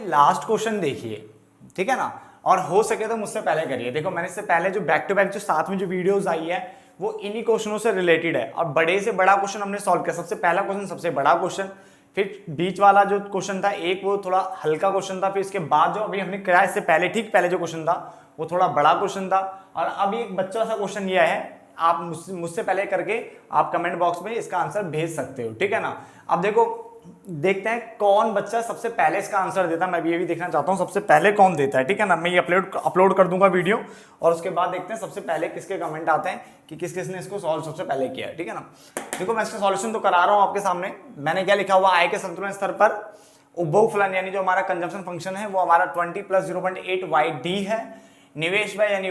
Last question देखिए, ठीक है ना, और हो सके तो मुझसे पहले करिए। देखो मैंने इससे पहले जो बैक टू बैक जो साथ में जो वीडियोस आई है वो इन्हीं क्वेश्चनों से रिलेटेड है, और बड़े से बड़ा क्वेश्चन हमने सॉल्व किया। सबसे पहला क्वेश्चन सबसे बड़ा क्वेश्चन, फिर बीच वाला जो क्वेश्चन था एक वो थोड़ा हल्का क्वेश्चन था, फिर इसके बाद जो अभी हमने किया इससे पहले ठीक पहले जो क्वेश्चन था वो थोड़ा बड़ा क्वेश्चन था, और अभी एक बच्चा सा क्वेश्चन ये है। आप मुझसे पहले करके आप कमेंट बॉक्स में इसका आंसर भेज सकते हो, ठीक है ना। अब देखो देखते हैं कौन बच्चा सबसे पहले इसका आंसर देता है। मैं भी ये भी देखना चाहता हूँ सबसे पहले कौन देता है, ठीक है ना। मैं ये अपलोड कर दूंगा वीडियो, और उसके बाद देखते हैं सबसे पहले किसके कमेंट आते हैं कि किस किसने इसको सॉल्व सबसे पहले किया है, ठीक है ना। देखो मैं इसका सॉल्यूशन तो करा रहा हूँ आपके सामने। मैंने क्या लिखा हुआ, आय के संतुलन स्तर पर उपभोग फलन यानी जो हमारा कंजम्पशन फंक्शन है वो हमारा 20 + 0.8 YD है। निवेश व्यय यानी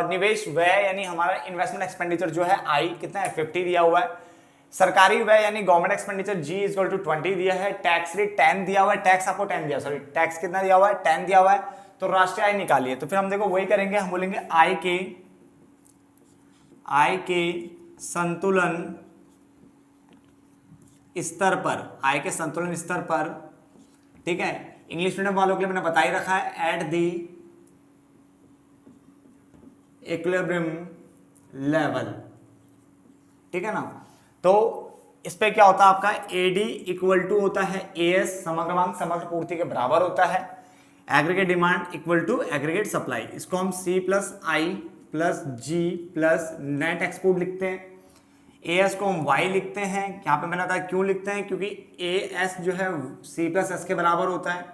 निवेश व्यय यानी हमारा इन्वेस्टमेंट एक्सपेंडिचर जो है I कितना है 50 दिया हुआ है। सरकारी व्यय यानी गवर्नमेंट एक्सपेंडिचर G = 20 दिया है। टैक्स रेट 10 दिया हुआ है, टैक्स आपको 10 दिया, सॉरी टैक्स कितना दिया हुआ है 10 दिया हुआ है। तो राष्ट्रीय आय निकालिए। तो फिर हम देखो वही करेंगे, हम बोलेंगे आय के संतुलन स्तर पर, आय के संतुलन स्तर पर, ठीक है। इंग्लिश मीडियम वालों के लिए मैंने बता ही रखा है एट दी इक्विलिब्रियम लेवल, ठीक है ना। तो इस पे क्या होता है आपका AD = होता है AS समग्र मांग समग्र पूर्ति के बराबर होता है। Aggregate demand = aggregate supply. इसको हम C + I + G + net export लिखते हैं। AS को हम Y लिखते हैं। यहाँ पे मैंने बताया क्यों लिखते हैं, क्योंकि AS जो है C + S के बराबर होता है,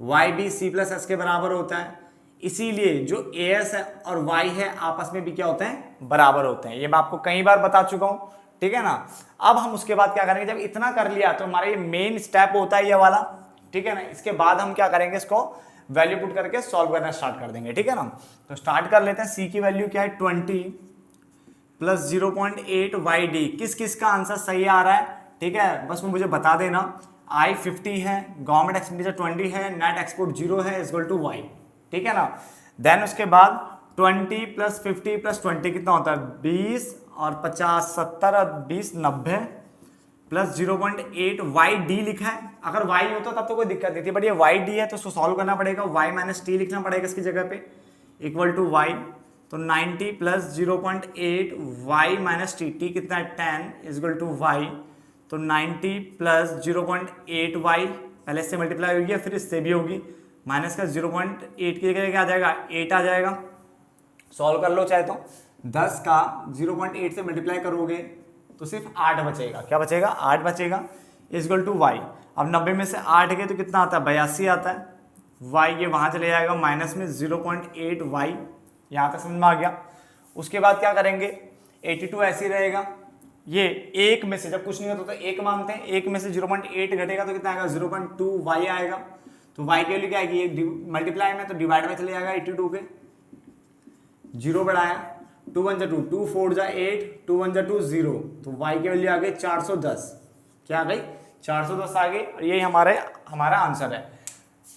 Y भी C + S के बराबर होता है। इसीलिए जो AS है और Y है आपस में भी क्या होते हैं, बराबर होते हैं। ये मैं आपको कई बार बता चुका हूं, ठीक है ना। अब हम उसके बाद क्या करेंगे, जब इतना कर लिया तो हमारा ये मेन स्टेप होता है ये वाला, ठीक है ना। इसके बाद हम क्या करेंगे, इसको वैल्यू पुट करके सॉल्व करना स्टार्ट कर देंगे, ठीक है ना। तो स्टार्ट कर लेते हैं। C की वैल्यू क्या है 20 + 0.8 YD। किस किस का आंसर सही आ रहा है, ठीक है, बस मुझे बता देना। I 50 है, गवर्नमेंट एक्सपेंडिचर 20 है, नेट एक्सपोर्ट 0 है = Y, ठीक है ना। देन उसके बाद 20 + 50 + 20 कितना होता है 20, और 50 70 और 20 90 + 0.8 YD लिखा है। अगर Y होता तब तो कोई दिक्कत नहीं थी, बट ये YD है तो उसको सॉल्व करना पड़ेगा। Y - T लिखना पड़ेगा इसकी जगह पे = Y। तो 90 + 0.8 Y - T, T कितना है 10 = Y। तो 90 + 0.8 Y पहले से मल्टीप्लाई होगी, फिर इससे भी होगी, माइनस का 0.8 की जगह क्या आ जाएगा 8 आ जाएगा। सॉल्व कर लो चाहे तो 10 का 0.8 से मल्टीप्लाई करोगे तो सिर्फ 8 बचेगा। क्या बचेगा 8 बचेगा = Y। अब 90 में से 8 गए तो कितना आता है 82 आता है। Y ये वहाँ चले जाएगा माइनस में 0.8 Y, यहाँ तक समझ में आ गया। उसके बाद क्या करेंगे 82 ऐसे ही रहेगा। ये एक में से जब कुछ नहीं होता तो एक मानते हैं, एक में से 0.8 घटेगा तो कितना आएगा 0.2 Y आएगा। तो Y के लिए क्या आएगी, ये मल्टीप्लाई में तो डिवाइड में चले जाएगा 82 के, 0 बढ़ाया 2 1 2, 2 4 8, 2 1 2 0, तो Y की वैल्यू आ गई 410। क्या आ गई 410 आ गई, और यही हमारा आंसर है।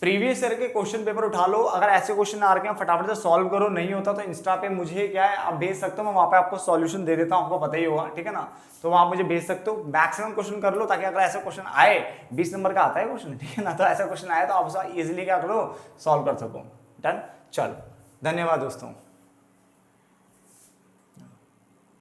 प्रीवियस ईयर के क्वेश्चन पेपर उठा लो, अगर ऐसे क्वेश्चन आ रखे हैं फटाफट से सॉल्व करो। नहीं होता तो इंस्टा पे मुझे क्या है आप भेज सकते हो, मैं वहाँ पे आपको सॉल्यूशन दे देता हूँ, आपको पता ही होगा, ठीक है ना। तो वहाँ मुझे भेज सकते हो, मैक्सिमम क्वेश्चन कर लो, ताकि अगर ऐसा क्वेश्चन आए 20 नंबर का आता है क्वेश्चन, ठीक है ना, तो ऐसा क्वेश्चन आए तो आप इजिली क्या करो सॉल्व कर सको। डन, चलो धन्यवाद दोस्तों।